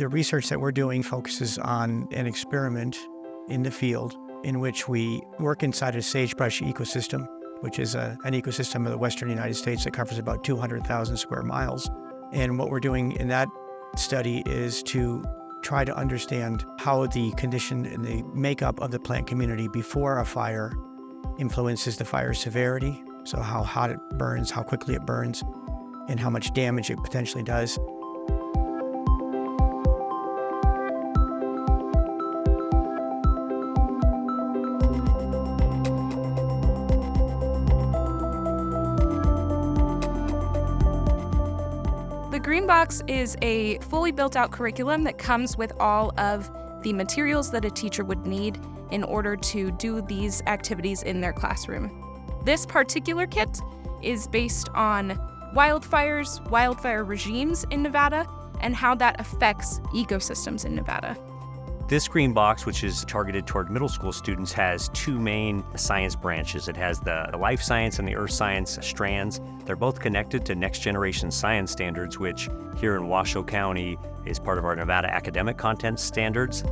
The research that we're doing focuses on an experiment in the field in which we work inside a sagebrush ecosystem, which is an ecosystem of the western United States that covers about 200,000 square miles. And what we're doing in that study is to try to understand how the condition and the makeup of the plant community before a fire influences the fire severity, so how hot it burns, how quickly it burns, and how much damage it potentially does. The Green Box is a fully built-out curriculum that comes with all of the materials that a teacher would need in order to do these activities in their classroom. This particular kit is based on wildfires, wildfire regimes in Nevada, and how that affects ecosystems in Nevada. This Green Box, which is targeted toward middle school students, has two main science branches. It has the life science and the earth science strands. They're both connected to next generation science standards, which here in Washoe County is part of our Nevada academic content standards.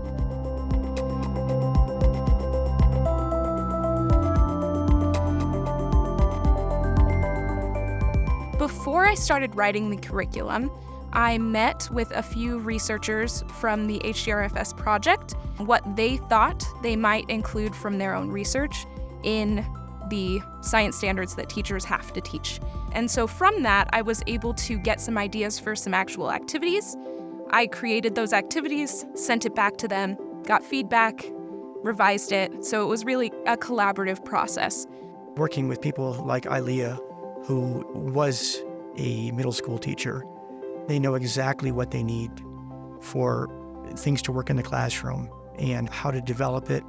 Before I started writing the curriculum, I met with a few researchers from the HDRFS project, what they thought they might include from their own research in the science standards that teachers have to teach. And so from that, I was able to get some ideas for some actual activities. I created those activities, sent it back to them, got feedback, revised it. So it was really a collaborative process. Working with people like Ilea, who was a middle school teacher, they know exactly what they need for things to work in the classroom and how to develop it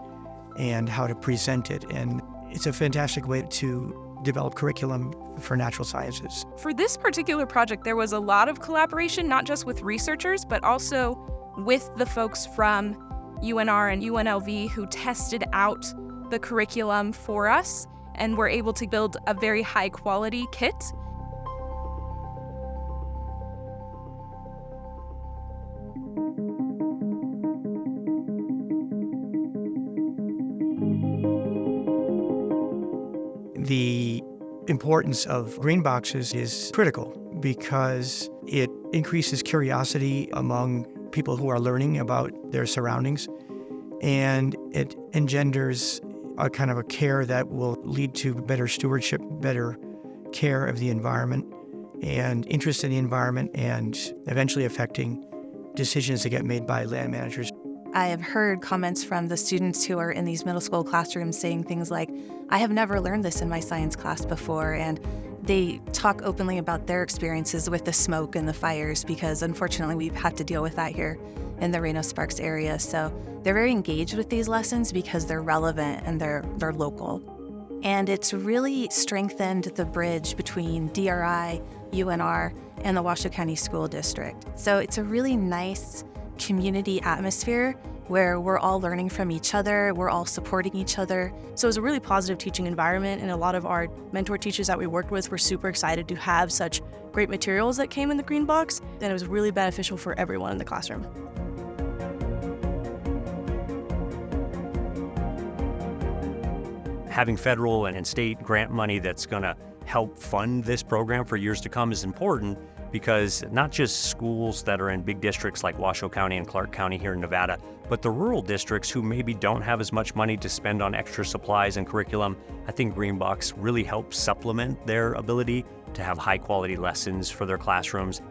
and how to present it. And it's a fantastic way to develop curriculum for natural sciences. For this particular project, there was a lot of collaboration, not just with researchers, but also with the folks from UNR and UNLV who tested out the curriculum for us and were able to build a very high quality kit. The importance of green boxes is critical because it increases curiosity among people who are learning about their surroundings, and it engenders a kind of a care that will lead to better stewardship, better care of the environment, and interest in the environment, and eventually affecting decisions that get made by land managers. I have heard comments from the students who are in these middle school classrooms saying things like, I have never learned this in my science class before, and they talk openly about their experiences with the smoke and the fires because unfortunately we've had to deal with that here in the Reno-Sparks area. So they're very engaged with these lessons because they're relevant and they're local. And it's really strengthened the bridge between DRI, UNR, and the Washoe County School District. So it's a really nice community atmosphere where we're all learning from each other, we're all supporting each other. So it was a really positive teaching environment, and a lot of our mentor teachers that we worked with were super excited to have such great materials that came in the Green Box, and it was really beneficial for everyone in the classroom. Having federal and state grant money that's going to help fund this program for years to come is important, because not just schools that are in big districts like Washoe County and Clark County here in Nevada, but the rural districts who maybe don't have as much money to spend on extra supplies and curriculum, I think Green Box really helps supplement their ability to have high quality lessons for their classrooms.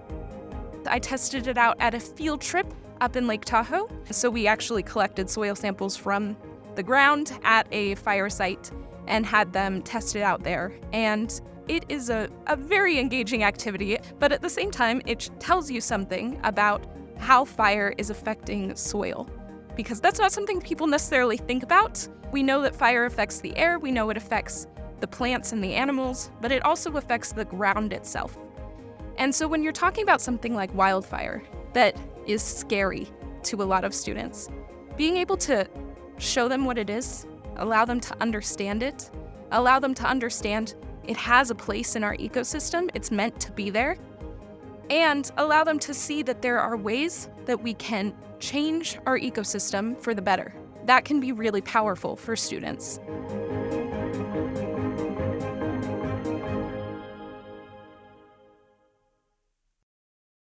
I tested it out at a field trip up in Lake Tahoe. So we actually collected soil samples from the ground at a fire site and had them tested out there. And it is a very engaging activity, but at the same time, it tells you something about how fire is affecting soil, because that's not something people necessarily think about. We know that fire affects the air, we know it affects the plants and the animals, but it also affects the ground itself. And so when you're talking about something like wildfire that is scary to a lot of students, being able to show them what it is, allow them to understand it, allow them to understand it has a place in our ecosystem, it's meant to be there, and allow them to see that there are ways that we can change our ecosystem for the better. That can be really powerful for students.